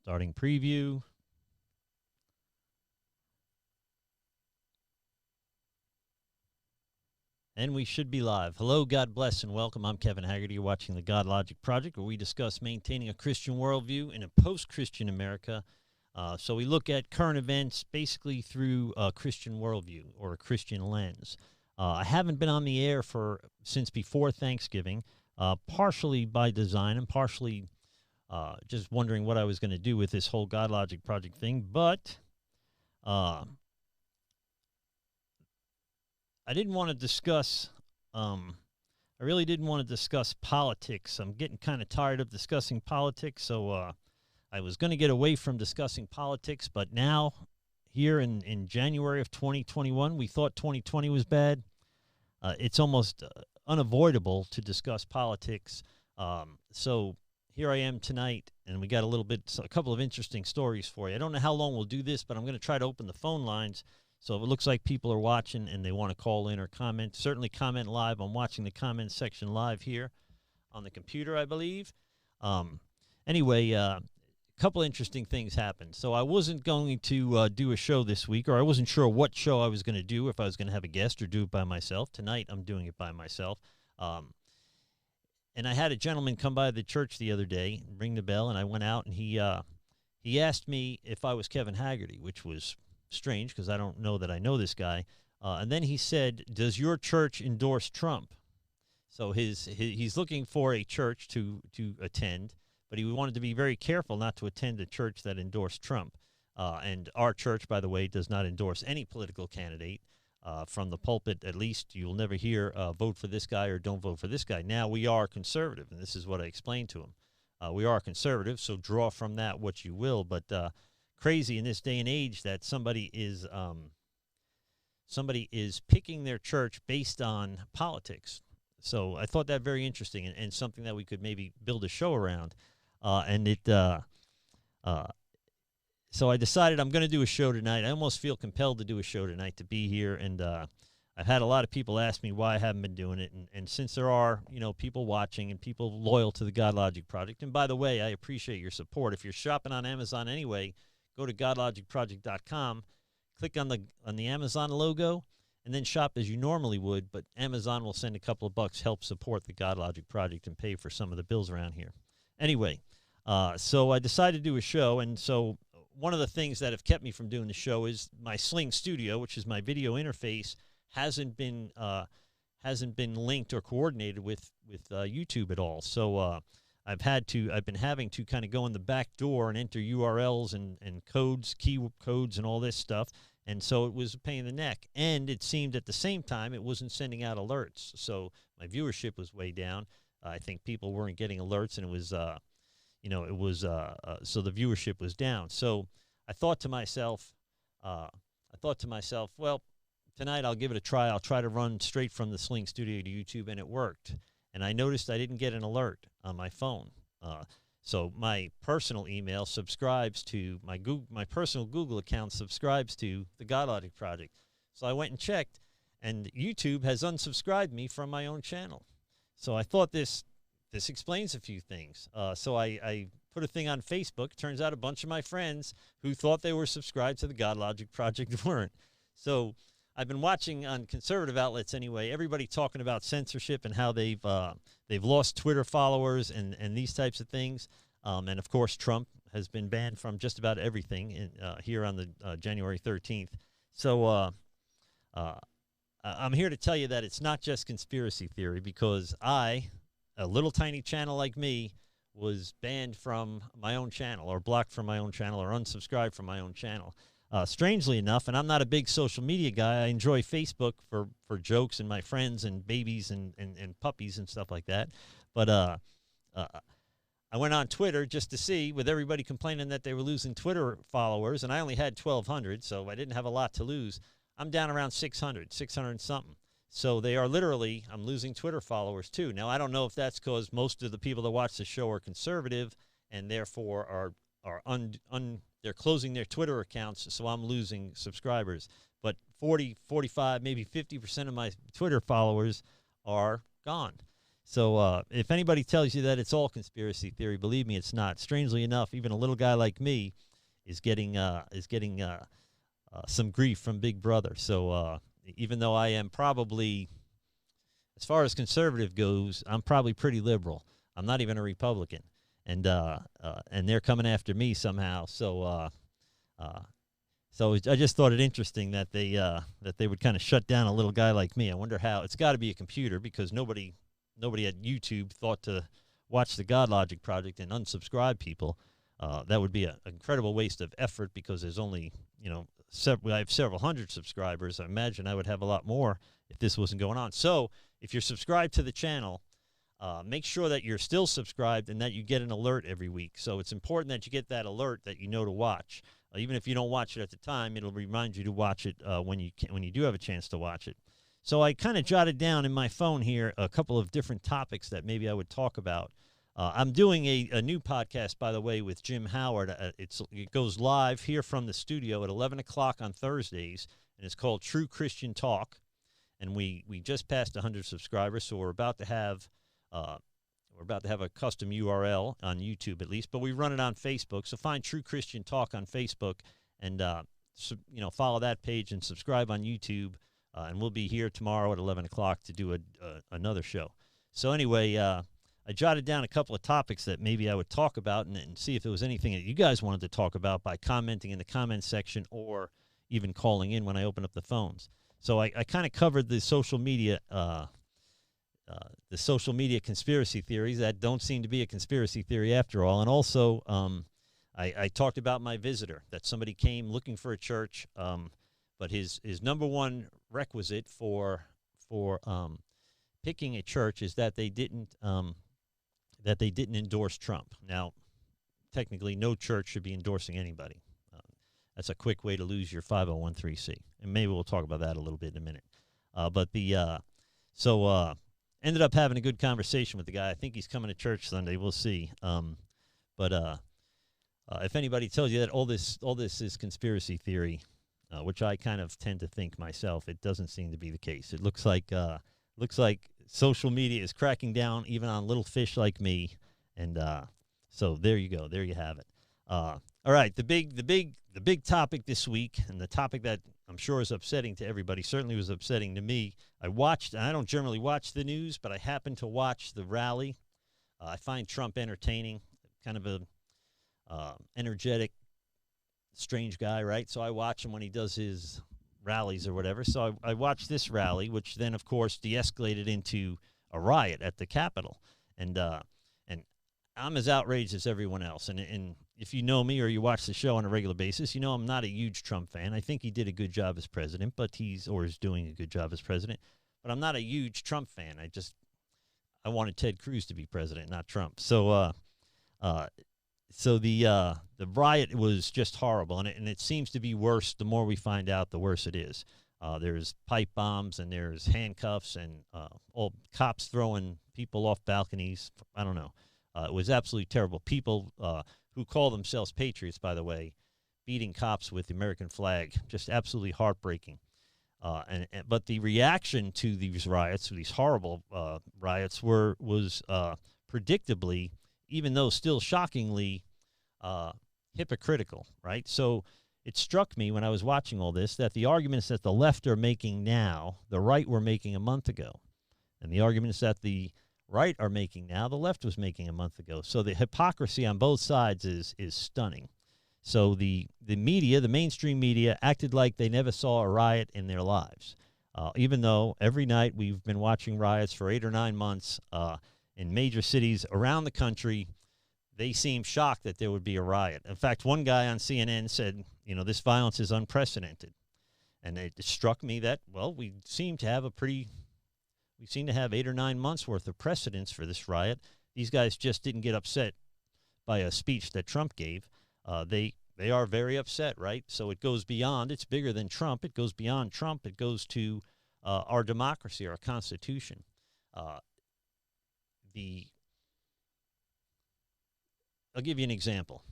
Starting preview. And we should be live. Hello, God bless, and welcome. I'm Kevin Haggerty. You're watching the Godlogic Project, where we discuss maintaining a Christian worldview in a post-Christian America. So we look at current events basically through a Christian worldview or a Christian lens. I haven't been on the air since before Thanksgiving, partially by design and partially just wondering what I was going to do with this whole Godlogic Project thing. But I didn't want to discuss, I really didn't want to discuss politics. I'm getting kind of tired of discussing politics, so I was going to get away from discussing politics, but now, here in January of 2021, we thought 2020 was bad. It's almost unavoidable to discuss politics. So here I am tonight, and we got a couple of interesting stories for you. I don't know how long we'll do this, but I'm going to try to open the phone lines. So if it looks like people are watching and they want to call in or comment, certainly comment live. I'm watching the comment section live here on the computer, I believe. Anyway, a couple interesting things happened. So I wasn't going to do a show this week, or I wasn't sure what show I was going to do, if I was going to have a guest or do it by myself. Tonight I'm doing it by myself. And I had a gentleman come by the church the other day, ring the bell, and I went out, and he asked me if I was Kevin Haggerty, which was strange because I don't know that I know this guy. And then he said, "Does your church endorse Trump?" So he's looking for a church to attend, but he wanted to be very careful not to attend a church that endorsed Trump. And our church, by the way, does not endorse any political candidate. From the pulpit, at least, you'll never hear vote for this guy or don't vote for this guy. Now, we are conservative, and this is what I explained to him. We are conservative, so draw from that what you will. But crazy in this day and age that somebody is picking their church based on politics. So I thought that very interesting and something that we could maybe build a show around. So I decided I'm going to do a show tonight. I almost feel compelled to do a show tonight, to be here. And I've had a lot of people ask me why I haven't been doing it. And since there are, people watching and people loyal to the Godlogic Project, and by the way, I appreciate your support. If you're shopping on Amazon anyway, go to godlogicproject.com, click on the Amazon logo, and then shop as you normally would. But Amazon will send a couple of bucks, help support the Godlogic Project and pay for some of the bills around here. Anyway, so I decided to do a show, and so one of the things that have kept me from doing the show is my Sling Studio, which is my video interface, hasn't been linked or coordinated with YouTube at all. So I've been having to kind of go in the back door and enter URLs and codes, key codes, and all this stuff. And so it was a pain in the neck. And it seemed at the same time it wasn't sending out alerts. So my viewership was way down. I think people weren't getting alerts, and it was so the viewership was down. So I thought to myself, well, tonight I'll give it a try. I'll try to run straight from the Sling Studio to YouTube, and it worked. And I noticed I didn't get an alert on my phone. So my personal email subscribes to my personal Google account subscribes to the Godlogic Project. So I went and checked, and YouTube has unsubscribed me from my own channel. So I thought this explains a few things. So I put a thing on Facebook. Turns out a bunch of my friends who thought they were subscribed to the Godlogic Project weren't. So I've been watching on conservative outlets anyway, everybody talking about censorship and how they've lost Twitter followers and these types of things. And, of course, Trump has been banned from just about everything here on the January 13th. So I'm here to tell you that it's not just conspiracy theory, because a little tiny channel like me, was banned from my own channel, or blocked from my own channel, or unsubscribed from my own channel. Strangely enough, and I'm not a big social media guy, I enjoy Facebook for jokes and my friends and babies and puppies and stuff like that. But I went on Twitter just to see, with everybody complaining that they were losing Twitter followers, and I only had 1,200, so I didn't have a lot to lose. I'm down around 600 and something. So they are literally, I'm losing Twitter followers too. Now, I don't know if that's because most of the people that watch the show are conservative and therefore they're closing their Twitter accounts, so I'm losing subscribers. But 40, 45, maybe 50% of my Twitter followers are gone. So if anybody tells you that it's all conspiracy theory, believe me, it's not. Strangely enough, even a little guy like me is getting some grief from Big Brother. So even though I am probably, as far as conservative goes, I'm probably pretty liberal. I'm not even a Republican, and they're coming after me somehow. So I just thought it interesting that they would kind of shut down a little guy like me. I wonder how. It's got to be a computer, because nobody at YouTube thought to watch the Godlogic Project and unsubscribe people. That would be an incredible waste of effort, because there's only, I have several hundred subscribers. I imagine I would have a lot more if this wasn't going on. So if you're subscribed to the channel, make sure that you're still subscribed and that you get an alert every week. So it's important that you get that alert that you know to watch. Even if you don't watch it at the time, it'll remind you to watch it when you do have a chance to watch it. So I kind of jotted down in my phone here a couple of different topics that maybe I would talk about. I'm doing a new podcast, by the way, with Jim Howard. It goes live here from the studio at 11 o'clock on Thursdays, and it's called True Christian Talk. And we just passed 100 subscribers, so we're about to have a custom URL on YouTube at least, but we run it on Facebook. So find True Christian Talk on Facebook, and follow that page and subscribe on YouTube. And we'll be here tomorrow at 11 o'clock to do another show. So anyway, I jotted down a couple of topics that maybe I would talk about, and see if there was anything that you guys wanted to talk about by commenting in the comments section, or even calling in when I open up the phones. So I kind of covered the social media conspiracy theories that don't seem to be a conspiracy theory after all. And also, I talked about my visitor, that somebody came looking for a church, but his number one requisite for picking a church is that they didn't endorse Trump. Now, technically, no church should be endorsing anybody. That's a quick way to lose your 501(c)(3), and maybe we'll talk about that a little bit in a minute. Ended up having a good conversation with the guy. I think he's coming to church Sunday. We'll see. If anybody tells you that all this is conspiracy theory, which I kind of tend to think myself, it doesn't seem to be the case. It looks like social media is cracking down even on little fish like me, and so there you go. There you have it. All right, the big topic this week, and the topic that I'm sure is upsetting to everybody, certainly was upsetting to me. I don't generally watch the news, but I happened to watch the rally. I find Trump entertaining, kind of a energetic, strange guy, right? So I watch him when he does his rallies or whatever. So I watched this rally, which then, of course, de-escalated into a riot at the Capitol. And I'm as outraged as everyone else. And if you know me or you watch the show on a regular basis, you know I'm not a huge Trump fan. I think he did a good job as president, is doing a good job as president. But I'm not a huge Trump fan. I wanted Ted Cruz to be president, not Trump. So the riot was just horrible, and it seems to be worse. The more we find out, the worse it is. There's pipe bombs, and there's handcuffs, and all cops throwing people off balconies. I don't know. It was absolutely terrible. People who call themselves patriots, by the way, beating cops with the American flag, just absolutely heartbreaking. But the reaction to these riots, these horrible riots, was predictably, even though still shockingly, hypocritical, right? So it struck me when I was watching all this that the arguments that the left are making now, the right were making a month ago. And the arguments that the right are making now, the left was making a month ago. So the hypocrisy on both sides is stunning. So the media, the mainstream media, acted like they never saw a riot in their lives. Even though every night we've been watching riots for 8 or 9 months in major cities around the country, they seem shocked that there would be a riot. In fact, one guy on CNN said, this violence is unprecedented. And it struck me that, well, we seem to have 8 or 9 months worth of precedents for this riot. These guys just didn't get upset by a speech that Trump gave. They are very upset, right? So it goes beyond, it's bigger than Trump. It goes beyond Trump. It goes to our democracy, our Constitution. I'll give you an example.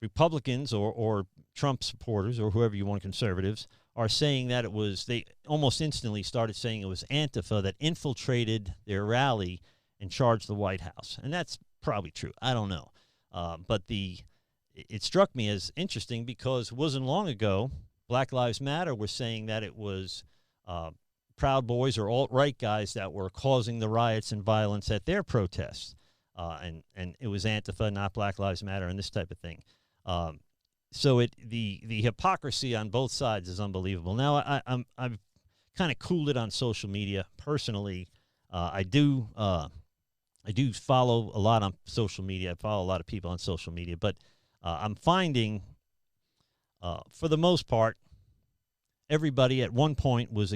Republicans or Trump supporters or whoever you want, conservatives, are saying that it was, they almost instantly started saying it was Antifa that infiltrated their rally and charged the White House. And that's probably true. I don't know. But it struck me as interesting because it wasn't long ago, Black Lives Matter was saying that it was Proud Boys or alt-right guys that were causing the riots and violence at their protests. And it was Antifa, not Black Lives Matter, and this type of thing. So the hypocrisy on both sides is unbelievable. Now I've kind of cooled it on social media personally. I do follow a lot on social media. I follow a lot of people on social media, but I'm finding, for the most part, everybody at one point was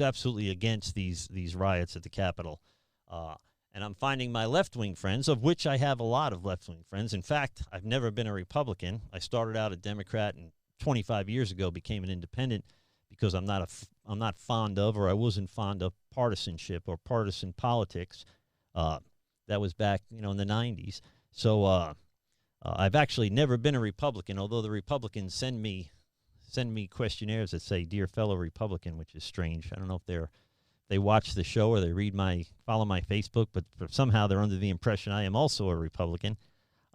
absolutely against these riots at the Capitol. And I'm finding my left-wing friends, of which I have a lot of left-wing friends. In fact, I've never been a Republican. I started out a Democrat and 25 years ago became an independent because I'm not fond of, or I wasn't fond of, partisanship or partisan politics. That was back, in the 90s. So I've actually never been a Republican, although the Republicans send me questionnaires that say "Dear fellow Republican," which is strange. I don't know if they watch the show or they follow my Facebook, but somehow they're under the impression I am also a Republican.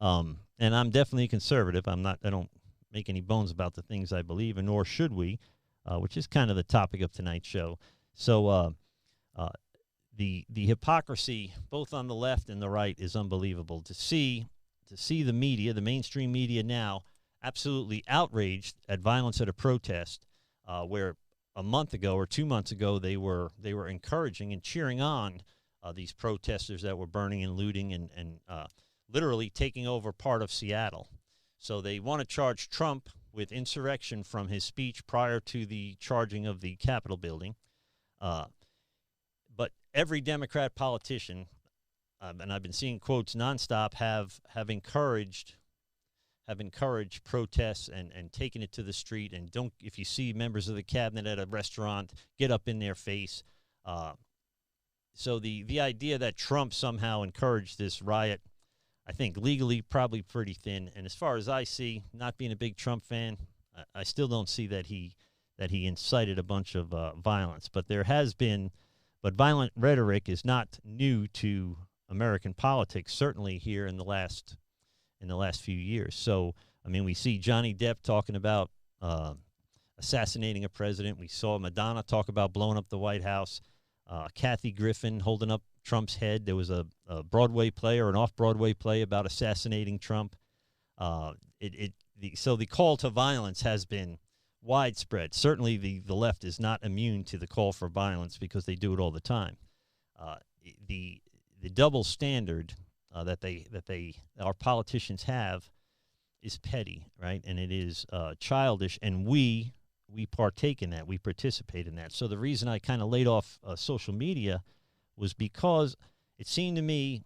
And I'm definitely a conservative. I don't make any bones about the things I believe, and nor should we, which is kind of the topic of tonight's show. So the hypocrisy, both on the left and the right, is unbelievable. To see the media, the mainstream media now, absolutely outraged at violence at a protest, where a month ago or 2 months ago they were encouraging and cheering on these protesters that were burning and looting and literally taking over part of Seattle. So they want to charge Trump with insurrection from his speech prior to the charging of the Capitol building. But every Democrat politician, and I've been seeing quotes nonstop, have encouraged protests and taken it to the street. And if you see members of the cabinet at a restaurant, get up in their face. So the idea that Trump somehow encouraged this riot, I think legally probably pretty thin. And as far as I see, not being a big Trump fan, I still don't see that he incited a bunch of violence. But violent rhetoric is not new to American politics, certainly here in the last few years. So, I mean, we see Johnny Depp talking about assassinating a president. We saw Madonna talk about blowing up the White House. Kathy Griffin holding up Trump's head. There was a Broadway play or an off-Broadway play about assassinating Trump. So the call to violence has been widespread. Certainly the left is not immune to the call for violence because they do it all the time. The double standard that our politicians have is petty, right? And it is childish, and we partake in that. We participate in that. So the reason I kind of laid off social media was because it seemed to me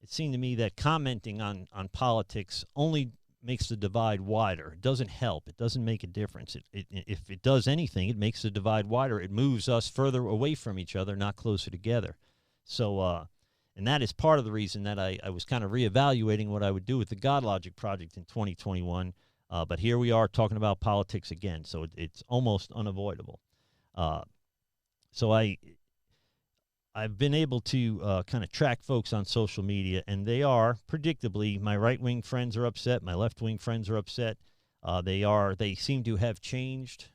that commenting on politics only makes the divide wider. It doesn't help. It doesn't make a difference. If it does anything, it makes the divide wider. It moves us further away from each other, not closer together. So, and that is part of the reason that I was kind of reevaluating what I would do with the Godlogic Project in 2021. But here we are talking about politics again, so it's almost unavoidable. So I've been able to kind of track folks on social media, and they are, predictably, my right-wing friends are upset, my left-wing friends are upset. They seem to have changed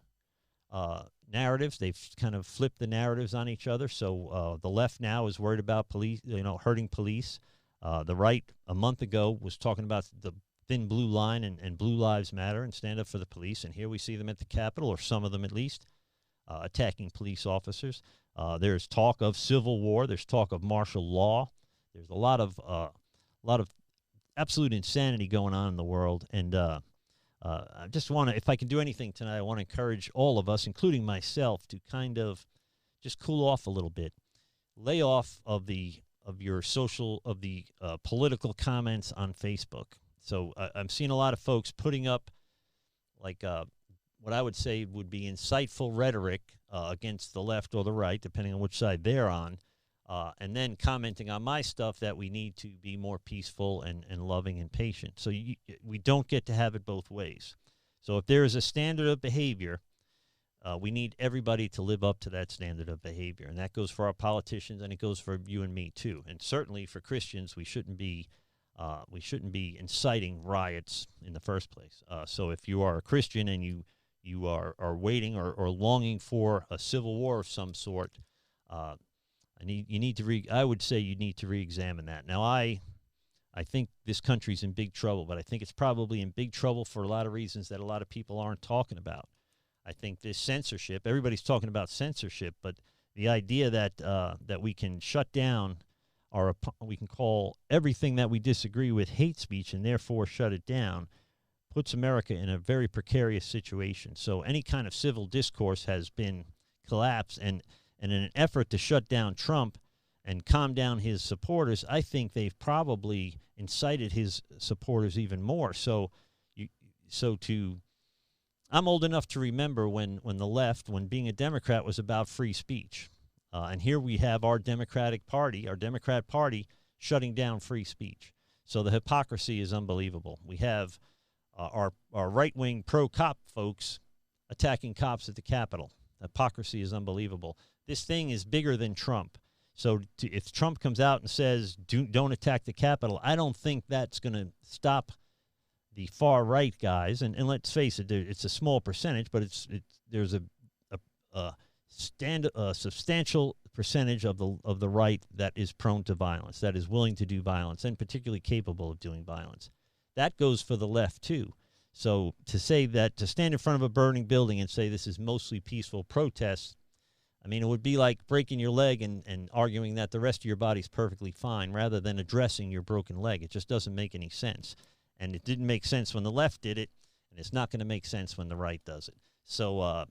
narratives. They've kind of flipped the narratives on each other. So the left now is worried about police, hurting police. The right, a month ago, was talking about the thin blue line and Blue Lives Matter and stand up for the police. And here we see them at the Capitol, or some of them at least, attacking police officers. There's talk of civil war. There's talk of martial law. There's a lot of absolute insanity going on in the world. And I just want to, if I can do anything tonight, I want to encourage all of us, including myself, to kind of just cool off a little bit, lay off of the political comments on Facebook. So I'm seeing a lot of folks putting up like what I would say would be insightful rhetoric against the left or the right, depending on which side they're on, and then commenting on my stuff that we need to be more peaceful and loving and patient. So we don't get to have it both ways. So if there is a standard of behavior, we need everybody to live up to that standard of behavior, and that goes for our politicians, and it goes for you and me too. And certainly for Christians, we shouldn't be inciting riots in the first place. So if you are a Christian and you are waiting or longing for a civil war of some sort, I would say you need to re-examine that. Now, I think this country's in big trouble, but I think it's probably in big trouble for a lot of reasons that a lot of people aren't talking about. I think this censorship, everybody's talking about censorship, but the idea that we can shut down we can call everything that we disagree with hate speech and therefore shut it down, puts America in a very precarious situation. So any kind of civil discourse has been collapsed, and in an effort to shut down Trump and calm down his supporters, I think they've probably incited his supporters even more. I'm old enough to remember when the left, when being a Democrat was about free speech. And here we have our Democrat Party, shutting down free speech. So the hypocrisy is unbelievable. We have our right-wing pro-cop folks attacking cops at the Capitol. Hypocrisy is unbelievable. This thing is bigger than Trump. So if Trump comes out and says, don't attack the Capitol, I don't think that's going to stop the far-right guys. And let's face it, it's a small percentage, but there's a substantial percentage of the right that is prone to violence, that is willing to do violence, and particularly capable of doing violence. That goes for the left, too. So to stand in front of a burning building and say this is mostly peaceful protests, I mean, it would be like breaking your leg and arguing that the rest of your body's perfectly fine rather than addressing your broken leg. It just doesn't make any sense. And it didn't make sense when the left did it, and it's not going to make sense when the right does it. So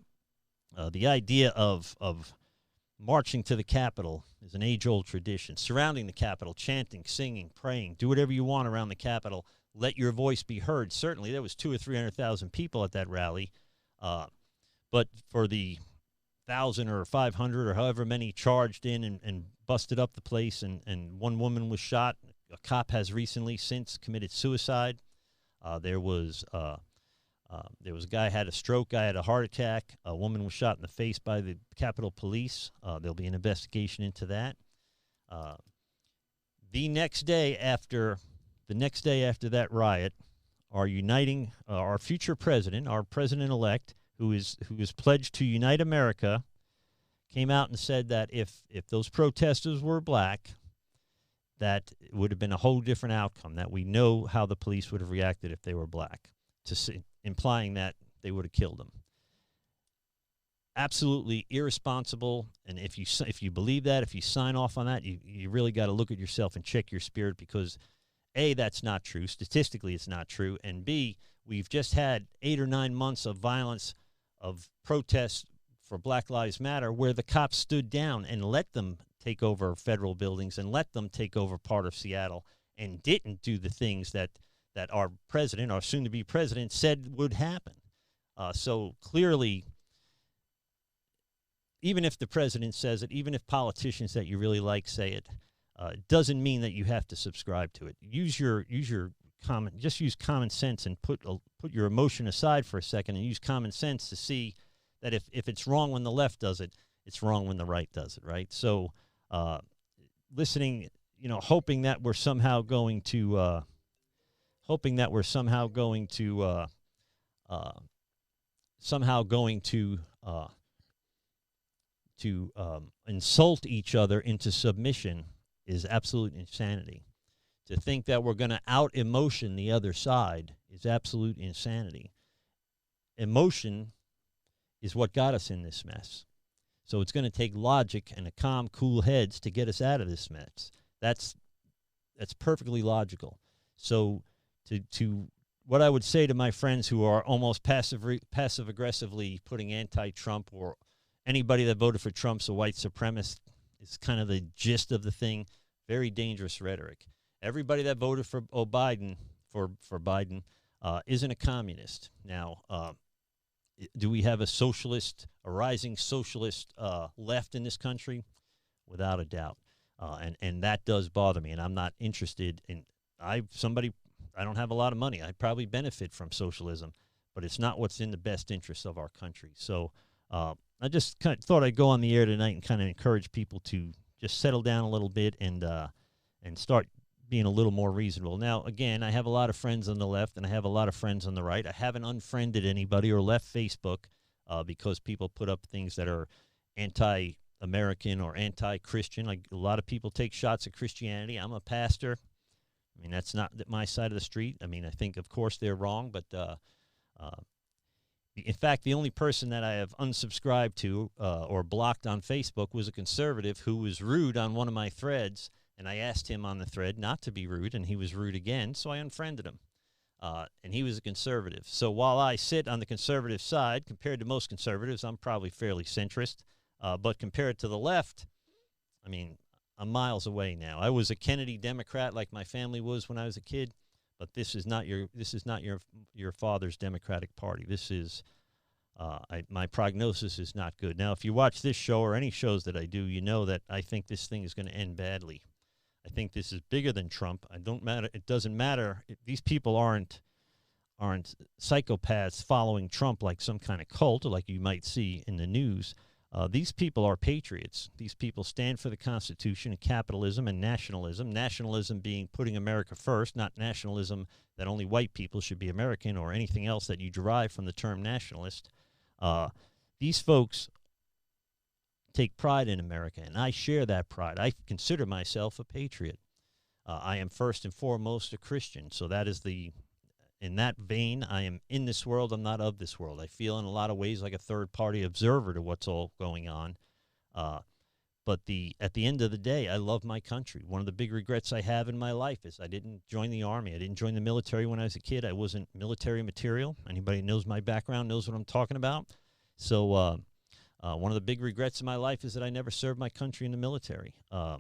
the idea of marching to the Capitol is an age-old tradition. Surrounding the Capitol, chanting, singing, praying, do whatever you want around the Capitol. Let your voice be heard. Certainly, there was 200,000 or 300,000 people at that rally, but for the 1,000 or 500 or however many charged in and busted up the place, and one woman was shot. A cop has recently since committed suicide. There was a guy had a stroke, guy had a heart attack. A woman was shot in the face by the Capitol Police. There'll be an investigation into that. The next day after that riot, our future president, our president-elect, who is pledged to unite America, came out and said that if those protesters were black, that it would have been a whole different outcome, that we know how the police would have reacted if they were black, implying that they would have killed them. Absolutely irresponsible, and if you believe that, if you sign off on that, you really got to look at yourself and check your spirit, because A, that's not true. Statistically, it's not true. And B, we've just had 8 or 9 months of violence, of protests for Black Lives Matter, where the cops stood down and let them take over federal buildings and let them take over part of Seattle, and didn't do the things that our president, our soon-to-be president, said would happen. So clearly, even if the president says it, even if politicians that you really like say it, it doesn't mean that you have to subscribe to it. Use common sense and put your emotion aside for a second and use common sense to see that if it's wrong when the left does it, it's wrong when the right does it, right? So listening, hoping that we're somehow going to insult each other into submission is absolute insanity. To think that we're going to out-emotion the other side is absolute insanity. Emotion is what got us in this mess. So it's going to take logic and a calm, cool heads to get us out of this mess. That's perfectly logical. So to what I would say to my friends who are almost passive-aggressively putting anti-Trump, or anybody that voted for Trump's a white supremacist, is kind of the gist of the thing. Very dangerous rhetoric. Everybody that voted for Biden isn't a communist. Now, do we have a rising socialist left in this country? Without a doubt. And that does bother me, and I'm not interested in. I don't have a lot of money. I probably benefit from socialism, but it's not what's in the best interest of our country. So I just kind of thought I'd go on the air tonight and kind of encourage people to just settle down a little bit and start being a little more reasonable. Now, again, I have a lot of friends on the left and I have a lot of friends on the right. I haven't unfriended anybody or left Facebook because people put up things that are anti-American or anti-Christian. Like a lot of people take shots at Christianity. I'm a pastor. I mean, that's not my side of the street. I mean, I think, of course, they're wrong, but in fact, the only person that I have unsubscribed to or blocked on Facebook was a conservative who was rude on one of my threads, and I asked him on the thread not to be rude, and he was rude again, so I unfriended him. And he was a conservative. So while I sit on the conservative side, compared to most conservatives, I'm probably fairly centrist. But compared to the left, I mean, I'm miles away now. I was a Kennedy Democrat like my family was when I was a kid, but this is not your father's Democratic Party. This is my prognosis is not good. Now, if you watch this show or any shows that I do, you know that I think this thing is going to end badly. I think this is bigger than Trump. It doesn't matter. These people aren't psychopaths following Trump like some kind of cult, or like you might see in the news. These people are patriots. These people stand for the Constitution and capitalism and nationalism. Nationalism being putting America first, not nationalism that only white people should be American or anything else that you derive from the term nationalist. These folks take pride in America, and I share that pride. I consider myself a patriot. I am first and foremost a Christian, so that is in that vein, I am in this world, I'm not of this world. I feel in a lot of ways like a third-party observer to what's all going on. But at the end of the day, I love my country. One of the big regrets I have in my life is I didn't join the Army. I didn't join the military when I was a kid. I wasn't military material. Anybody who knows my background knows what I'm talking about. So one of the big regrets in my life is that I never served my country in the military. I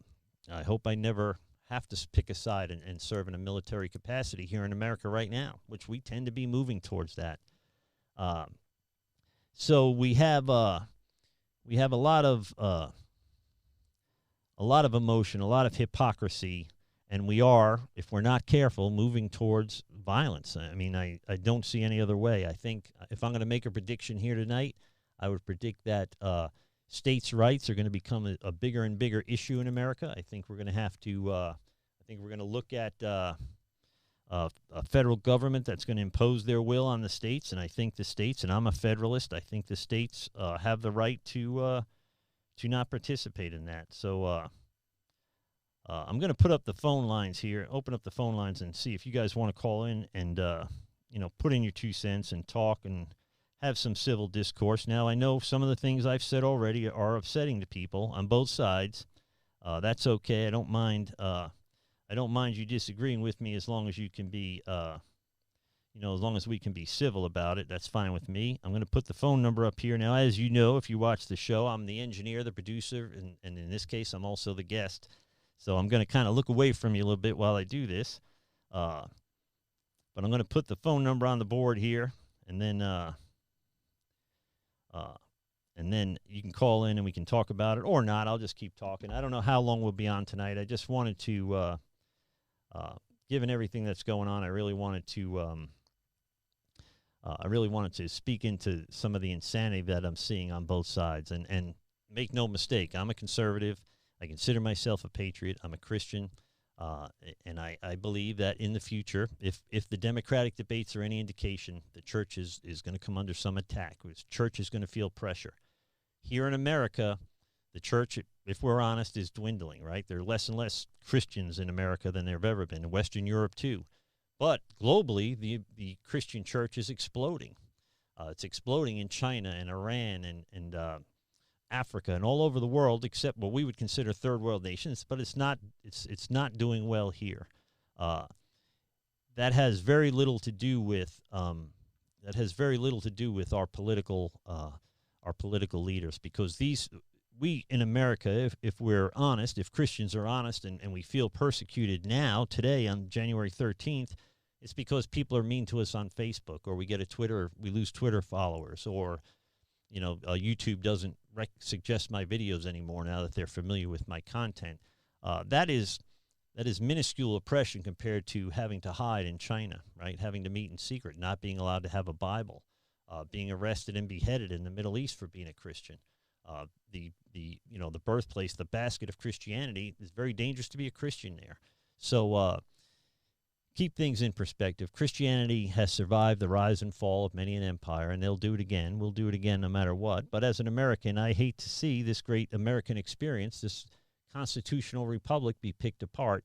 hope I never have to pick a side and serve in a military capacity here in America right now, which we tend to be moving towards that. So we have a lot of emotion, a lot of hypocrisy, and we are, if we're not careful, moving towards violence. I mean, I don't see any other way. I think if I'm going to make a prediction here tonight, I would predict that states' rights are going to become a bigger and bigger issue in America. I think we're going to have to. I think we're going to look at a federal government that's going to impose their will on the states, and I think the states, and I'm a federalist, I think the states have the right to not participate in that. So I'm going to put up the phone lines here, open up the phone lines, and see if you guys want to call in and put in your 2 cents and talk and have some civil discourse. Now, I know some of the things I've said already are upsetting to people on both sides. That's okay. I don't mind you disagreeing with me as long as you can be, as long as we can be civil about it. That's fine with me. I'm going to put the phone number up here. Now, as you know, if you watch the show, I'm the engineer, the producer, and in this case, I'm also the guest. So I'm going to kind of look away from you a little bit while I do this. But I'm going to put the phone number on the board here, and then you can call in and we can talk about it, or not. I'll just keep talking. I don't know how long we'll be on tonight. I just wanted to, given everything that's going on, I really wanted to speak into some of the insanity that I'm seeing on both sides. And make no mistake, I'm a conservative. I consider myself a patriot. I'm a Christian. And I believe that in the future, if the Democratic debates are any indication, the church is going to come under some attack. The church is going to feel pressure. Here in America, the church, if we're honest, is dwindling, right? There are less and less Christians in America than there have ever been, in Western Europe too. But globally, the Christian church is exploding. It's exploding in China and Iran and Africa and all over the world, except what we would consider third world nations, but it's not doing well here. That has very little to do with our political leaders, because we in America, if we're honest, if Christians are honest and we feel persecuted now, today on January 13th, it's because people are mean to us on Facebook, or we lose Twitter followers, or YouTube doesn't suggest my videos anymore now that they're familiar with my content. That is That is minuscule oppression compared to having to hide in China, right? Having to meet in secret, not being allowed to have a Bible, being arrested and beheaded in the Middle East for being a Christian. The birthplace, the basket of Christianity, is very dangerous to be a Christian there. So keep things in perspective. Christianity has survived the rise and fall of many an empire, and they'll do it again. We'll do it again no matter what. But as an American, I hate to see this great American experience, this constitutional republic, be picked apart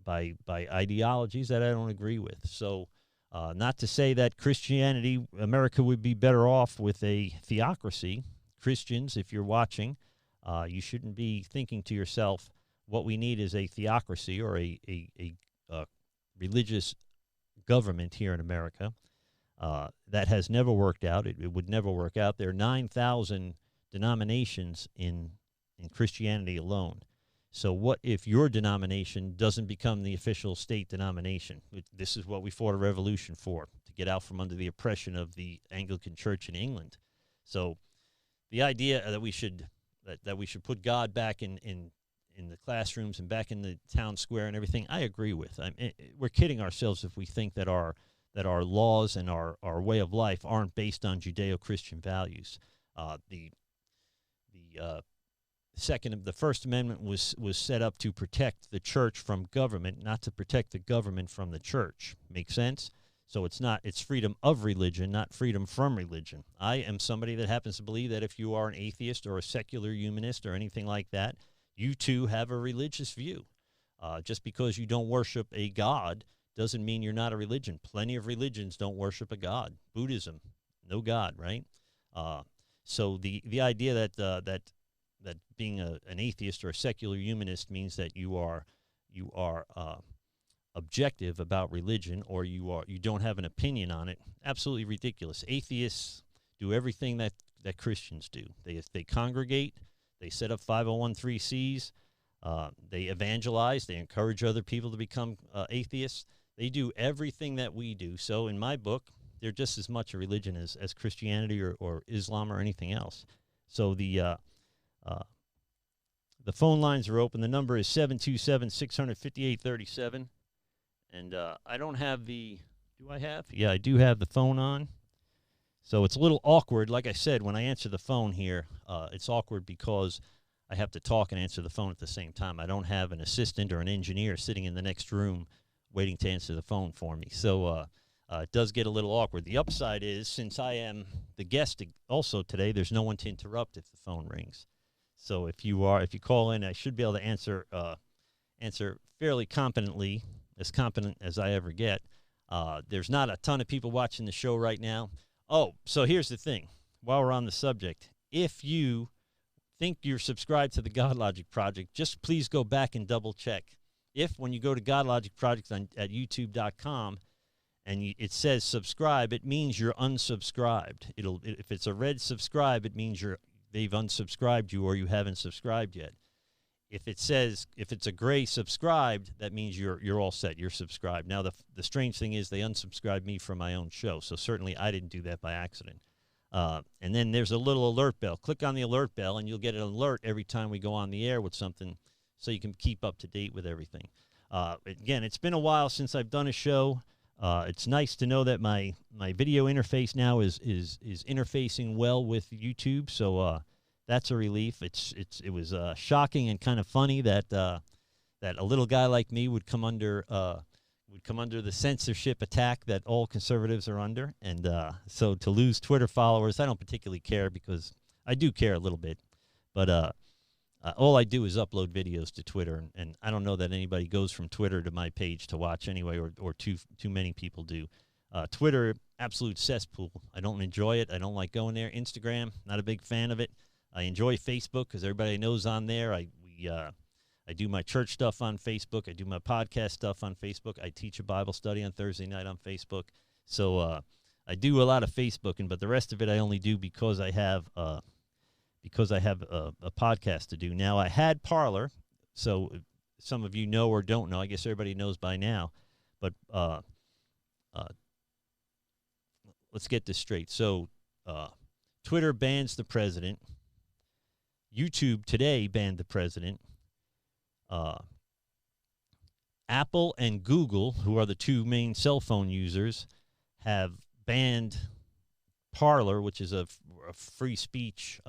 by ideologies that I don't agree with. So not to say that Christianity, America would be better off with a theocracy. Christians, if you're watching, you shouldn't be thinking to yourself, what we need is a theocracy or a religious government here in America. That has never worked out. It would never work out. There are 9,000 denominations in Christianity alone. So what if your denomination doesn't become the official state denomination? This is what we fought a revolution for, to get out from under the oppression of the Anglican Church in England. So the idea that we should put God back in the classrooms and back in the town square and everything, I agree with. We're kidding ourselves if we think that our laws and our way of life aren't based on Judeo-Christian values. The First Amendment was set up to protect the church from government, not to protect the government from the church. Make sense? So it's freedom of religion, not freedom from religion. I am somebody that happens to believe that if you are an atheist or a secular humanist or anything like that, you too have a religious view. Just because you don't worship a god doesn't mean you're not a religion. Plenty of religions don't worship a god. Buddhism, no god, right? So the idea that being an atheist or a secular humanist means that you are objective about religion, or you don't have an opinion on it, absolutely ridiculous. Atheists do everything that Christians do. They congregate, they set up 501(c)(3)s, they evangelize, they encourage other people to become atheists. They do everything that we do. So in my book, they're just as much a religion as Christianity or Islam or anything else. So the phone lines are open. The number is 727-658-37. And I don't have do I have? Yeah, I do have the phone on. So it's a little awkward. Like I said, when I answer the phone here, it's awkward because I have to talk and answer the phone at the same time. I don't have an assistant or an engineer sitting in the next room waiting to answer the phone for me. So it does get a little awkward. The upside is, since I am the guest also today, there's no one to interrupt if the phone rings. So if you call in, I should be able to answer fairly competently, as competent as I ever get. There's not a ton of people watching the show right now. Oh, so here's the thing. While we're on the subject, if you think you're subscribed to the Godlogic Project, just please go back and double check. If when you go to Godlogic Project at YouTube.com and it says subscribe, it means you're unsubscribed. If it's a red subscribe, it means they've unsubscribed you or you haven't subscribed yet. If it's a gray subscribed, that means you're all set. You're subscribed. Now, the strange thing is they unsubscribed me from my own show, so certainly I didn't do that by accident. And then there's a little alert bell. Click on the alert bell, and you'll get an alert every time we go on the air with something, so you can keep up to date with everything. Again, it's been a while since I've done a show. It's nice to know that my video interface now is interfacing well with YouTube, so that's a relief. It was shocking and kind of funny that a little guy like me would come under the censorship attack that all conservatives are under, and so to lose Twitter followers, I don't particularly care, because I do care a little bit, but all I do is upload videos to Twitter, and I don't know that anybody goes from Twitter to my page to watch anyway, or too many people do. Twitter, absolute cesspool. I don't enjoy it. I don't like going there. Instagram, not a big fan of it. I enjoy Facebook because everybody knows on there. I do my church stuff on Facebook. I do my podcast stuff on Facebook. I teach a Bible study on Thursday night on Facebook. So I do a lot of Facebooking, but the rest of it I only do because I have a podcast to do. Now, I had Parler, so some of you know or don't know. I guess everybody knows by now. But let's get this straight. So Twitter bans the president. YouTube today banned the president. Apple and Google, who are the two main cell phone users, have banned Parler, which is a free speech,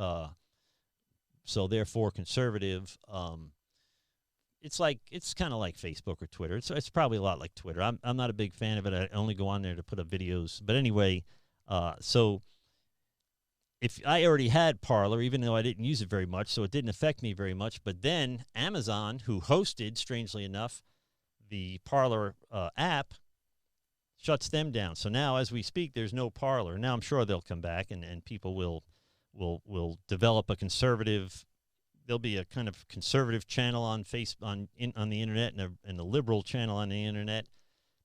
so therefore conservative. It's kind of like Facebook or Twitter. It's probably a lot like Twitter. I'm not a big fan of it. I only go on there to put up videos. But anyway, so if I already had Parler, even though I didn't use it very much, so it didn't affect me very much. But then Amazon, who hosted, strangely enough, the Parler app, shuts them down. So now, as we speak, there's no Parler. Now I'm sure they'll come back, and people will develop a conservative. There'll be a kind of conservative channel on on the internet and a liberal channel on the internet.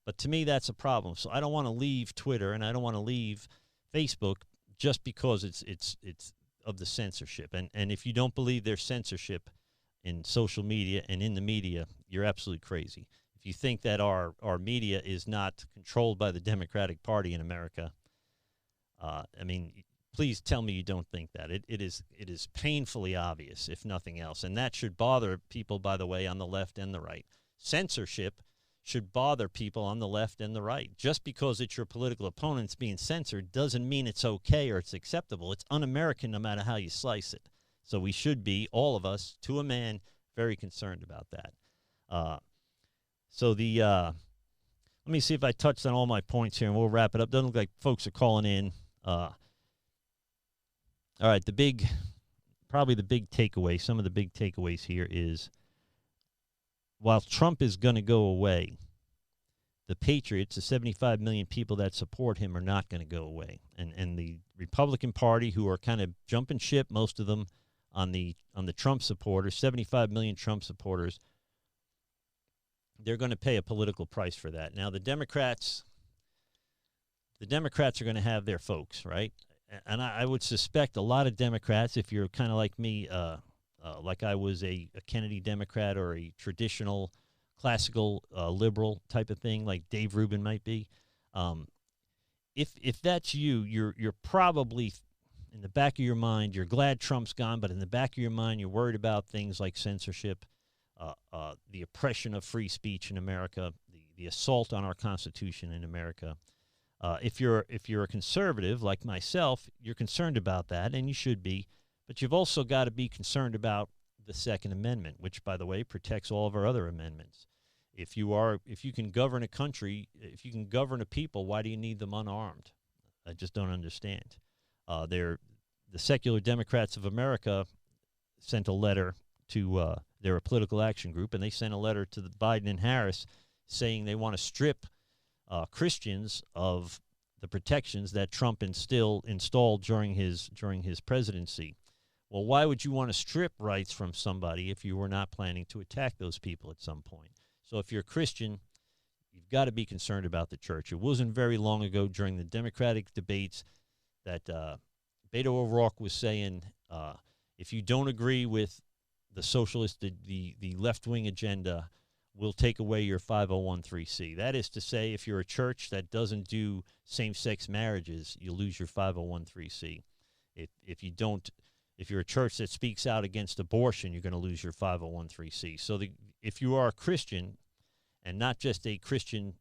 But to me, that's a problem. So I don't want to leave Twitter and I don't want to leave Facebook just because it's of the censorship. And if you don't believe there's censorship in social media and in the media, you're absolutely crazy. If you think that our media is not controlled by the Democratic Party in America, I mean, please tell me you don't think that. It is painfully obvious, if nothing else. And that should bother people, by the way, on the left and the right. Censorship should bother people on the left and the right. Just because it's your political opponents being censored doesn't mean it's okay or it's acceptable. It's un-American no matter how you slice it. So we should be, all of us, to a man, very concerned about that. Let me see if I touched on all my points here, and we'll wrap it up. Doesn't look like folks are calling in. All right, probably the big takeaway, some of the big takeaways here is, while Trump is going to go away, the Patriots, the 75 million people that support him, are not going to go away. And the Republican Party, who are kind of jumping ship, most of them, on the Trump supporters, 75 million Trump supporters, they're going to pay a political price for that. Now, the Democrats are going to have their folks, right? And I would suspect a lot of Democrats, if you're kind of like me, like I was a Kennedy Democrat or a traditional classical liberal type of thing, like Dave Rubin might be, if that's you, you're probably, in the back of your mind, you're glad Trump's gone, but in the back of your mind, you're worried about things like censorship, the oppression of free speech in America, the assault on our Constitution in America. If you're a conservative like myself, you're concerned about that, and you should be. But you've also got to be concerned about the Second Amendment, which, by the way, protects all of our other amendments. If you can govern a country, if you can govern a people, why do you need them unarmed? I just don't understand. The Secular Democrats of America sent a letter to they're a political action group, and they sent a letter to the Biden and Harris saying they want to strip Christians of the protections that Trump installed during his presidency. Well, why would you want to strip rights from somebody if you were not planning to attack those people at some point? So if you're a Christian, you've got to be concerned about the church. It wasn't very long ago during the Democratic debates that Beto O'Rourke was saying, if you don't agree with the socialist, the left-wing agenda, we'll take away your 501(c). That is to say, if you're a church that doesn't do same-sex marriages, you lose your 501(c). If you're a church that speaks out against abortion, you're going to lose your 501(c). So if you are a Christian, and not just a Christian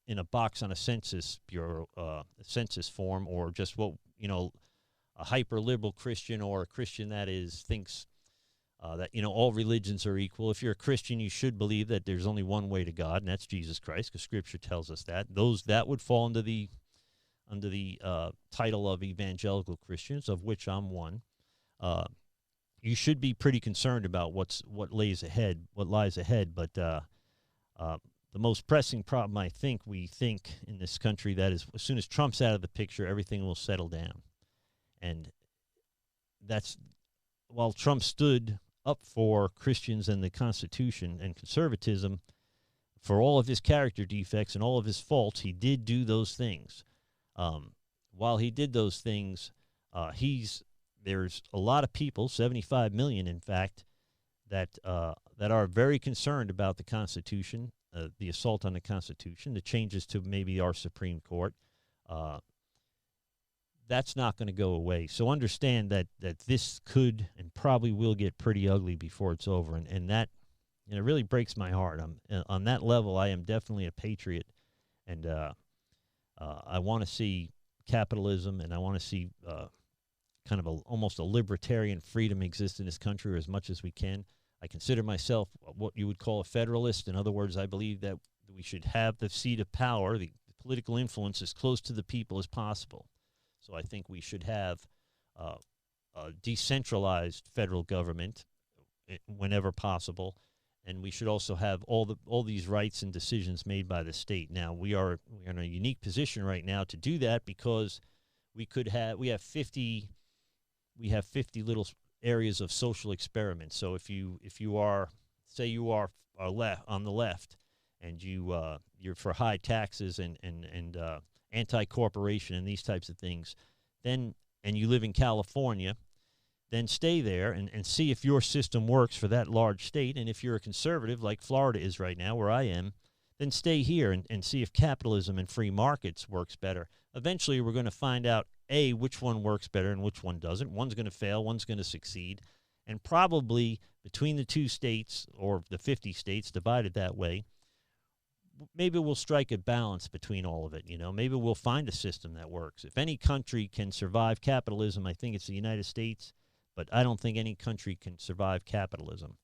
in a box on a census bureau, census form, or just a hyper-liberal Christian, or a Christian that thinks that all religions are equal. If you're a Christian, you should believe that there's only one way to God, and that's Jesus Christ, because Scripture tells us that. That would fall under the title of evangelical Christians, of which I'm one. You should be pretty concerned about what lies ahead. But the most pressing problem, we think in this country, that is, as soon as Trump's out of the picture, everything will settle down. And that's, while Trump stood up for Christians and the Constitution and conservatism, for all of his character defects and all of his faults, he did do those things. While he did those things, there's a lot of people, 75 million, in fact, that are very concerned about the Constitution, the assault on the Constitution, the changes to maybe our Supreme Court. That's not going to go away. So understand that this could and probably will get pretty ugly before it's over, and that and it really breaks my heart. On that level, I am definitely a patriot, and I want to see capitalism, and I want to see kind of almost a libertarian freedom exist in this country as much as we can. I consider myself what you would call a federalist. In other words, I believe that we should have the seat of power, the political influence, as close to the people as possible. So I think we should have a decentralized federal government whenever possible, and we should also have all these rights and decisions made by the state. Now we are in a unique position right now to do that because we have 50 little areas of social experiment. So if you are, say you are on the left, and you're for high taxes and anti-corporation and these types of things, and you live in California, then stay there and see if your system works for that large state. And if you're a conservative, like Florida is right now, where I am, then stay here and see if capitalism and free markets works better. Eventually, we're going to find out, A, which one works better and which one doesn't. One's going to fail, one's going to succeed. And probably between the two states, or the 50 states divided that way, maybe we'll strike a balance between all of it. Maybe we'll find a system that works. If any country can survive capitalism, I think it's the United States, but I don't think any country can survive capitalism.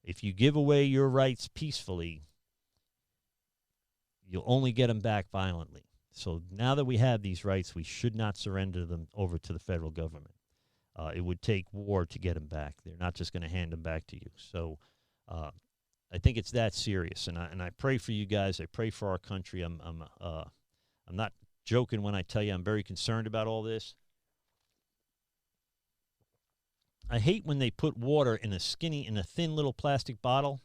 If you give away your rights peacefully, you'll only get them back violently. So now that we have these rights, we should not surrender them over to the federal government. It would take war to get them back. They're not just going to hand them back to you. So I think it's that serious, and I pray for you guys. I pray for our country. I'm not joking when I tell you I'm very concerned about all this. I hate when they put water in a thin little plastic bottle,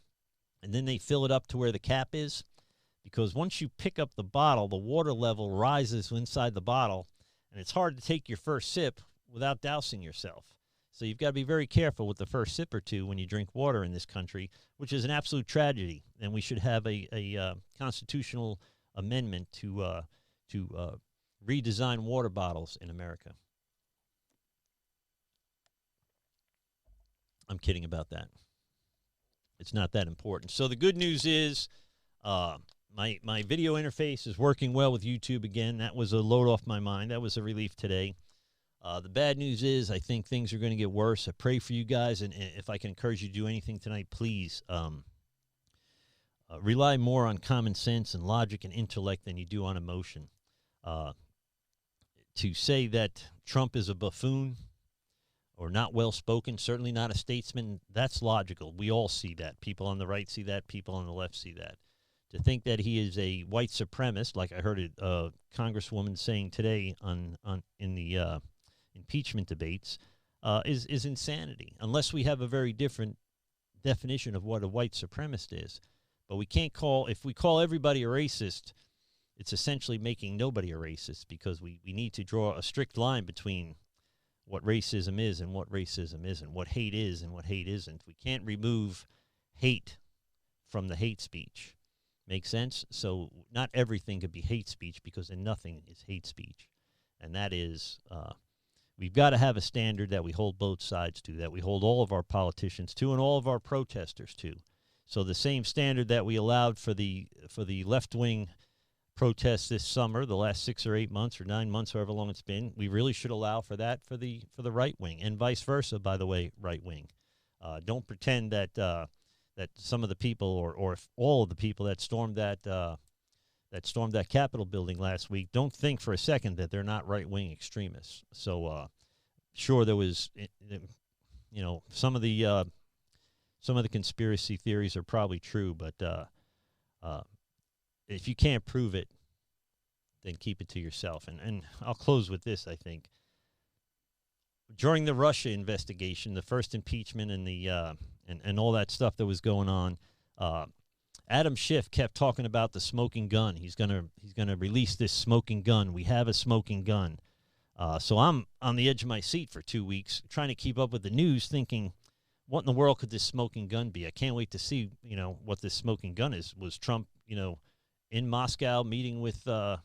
and then they fill it up to where the cap is, because once you pick up the bottle, the water level rises inside the bottle, and it's hard to take your first sip without dousing yourself. So you've got to be very careful with the first sip or two when you drink water in this country, which is an absolute tragedy, and we should have a constitutional amendment to redesign water bottles in America. I'm kidding about that. It's not that important. So the good news is my video interface is working well with YouTube again. That was a load off my mind. That was a relief today. The bad news is I think things are going to get worse. I pray for you guys, and if I can encourage you to do anything tonight, please rely more on common sense and logic and intellect than you do on emotion. To say that Trump is a buffoon or not well-spoken, certainly not a statesman, that's logical. We all see that. People on the right see that. People on the left see that. To think that he is a white supremacist, like I heard a congresswoman saying today in the impeachment debates, is insanity, unless we have a very different definition of what a white supremacist is. But if we call everybody a racist, it's essentially making nobody a racist, because we need to draw a strict line between what racism is and what racism isn't, what hate is and what hate isn't. We can't remove hate from the hate speech. Make sense? So not everything could be hate speech, because then nothing is hate speech. And that is, we've got to have a standard that we hold both sides to, that we hold all of our politicians to and all of our protesters to. So the same standard that we allowed for the left-wing protests this summer, the last 6 or 8 months or 9 months, however long it's been, we really should allow for that for the right wing, and vice versa, by the way, right wing. Don't pretend that that some of the people, or if all of the people that stormed that Capitol building last week, don't think for a second that they're not right wing extremists. So sure, there was, some of the conspiracy theories are probably true, but if you can't prove it, then keep it to yourself. And I'll close with this, I think. During the Russia investigation, the first impeachment and the and all that stuff that was going on, Adam Schiff kept talking about the smoking gun. He's gonna release this smoking gun. We have a smoking gun. So I'm on the edge of my seat for 2 weeks, trying to keep up with the news, thinking, what in the world could this smoking gun be? I can't wait to see, what this smoking gun is. Was Trump, in Moscow meeting with the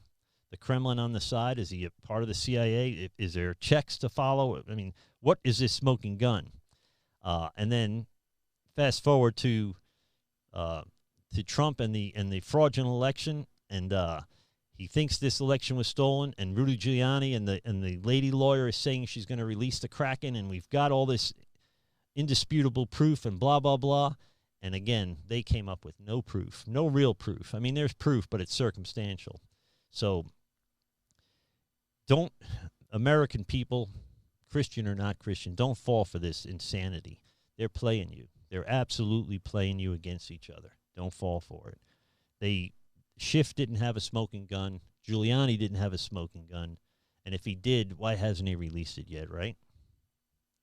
Kremlin on the side? Is he a part of the CIA? Is there checks to follow? I mean, what is this smoking gun? And then fast forward to to Trump and the fraudulent election, and he thinks this election was stolen. And Rudy Giuliani and the lady lawyer is saying she's going to release the Kraken, and we've got all this indisputable proof and blah blah blah. And again, they came up with no proof, no real proof. I mean, there's proof, but it's circumstantial. So don't, American people, Christian or not Christian, don't fall for this insanity. They're playing you. They're absolutely playing you against each other. Don't fall for it. Schiff didn't have a smoking gun. Giuliani didn't have a smoking gun. And if he did, why hasn't he released it yet, right?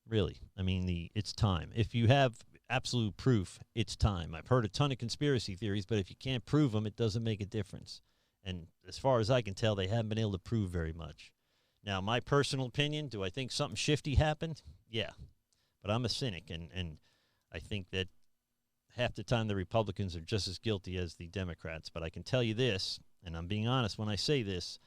Really. I mean, it's time. If you have absolute proof, it's time. I've heard a ton of conspiracy theories, but if you can't prove them, it doesn't make a difference. And as far as I can tell, they haven't been able to prove very much. Now, my personal opinion, do I think something shifty happened? Yeah. But I'm a cynic, and I think that half the time the Republicans are just as guilty as the Democrats. But I can tell you this, and I'm being honest when I say this,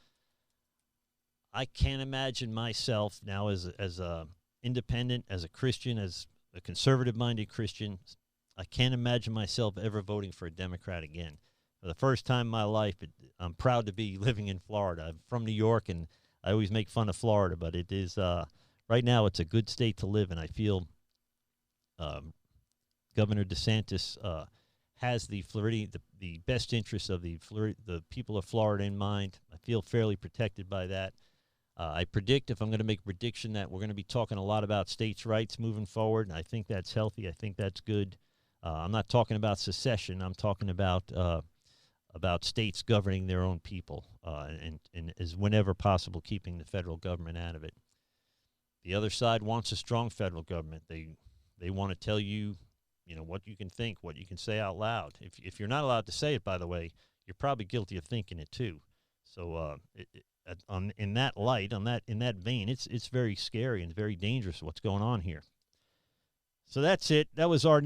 I can't imagine myself now as a independent, as a Christian, as a conservative-minded Christian. I can't imagine myself ever voting for a Democrat again. For the first time in my life, I'm proud to be living in Florida. I'm from New York, and I always make fun of Florida, but it is right now it's a good state to live in. I feel Governor DeSantis has the best interests of the people of Florida in mind. I feel fairly protected by that. I predict, if I'm going to make a prediction, that we're going to be talking a lot about states' rights moving forward, and I think that's healthy. I think that's good. I'm not talking about secession. I'm talking about states governing their own people, and as whenever possible, keeping the federal government out of it. The other side wants a strong federal government. They want to tell you, what you can think, what you can say out loud. If you're not allowed to say it, by the way, you're probably guilty of thinking it too. So in that light, in that vein, it's very scary and very dangerous what's going on here. So that's it. That was our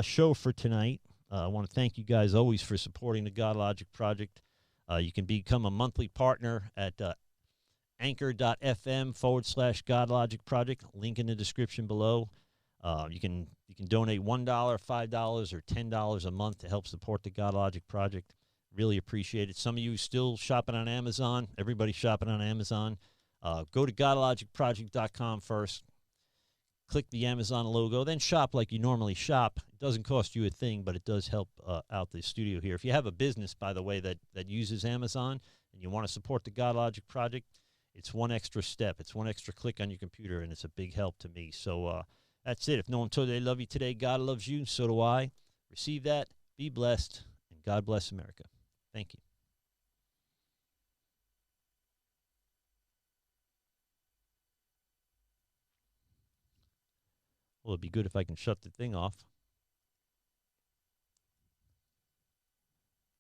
show for tonight. I want to thank you guys always for supporting the Godlogic Project. You can become a monthly partner at anchor.fm/Godlogic Project. Link in the description below. You can donate $1, $5, or $10 a month to help support the Godlogic Project. Really appreciate it. Some of you still shopping on Amazon. Everybody's shopping on Amazon. Go to godlogicproject.com first. Click the Amazon logo, then shop like you normally shop. It doesn't cost you a thing, but it does help out the studio here. If you have a business, by the way, that uses Amazon and you want to support the Godlogic Project, it's one extra step. It's one extra click on your computer, and it's a big help to me. So that's it. If no one told you they love you today, God loves you, so do I. Receive that, be blessed, and God bless America. Thank you. Well, it'd be good if I can shut the thing off.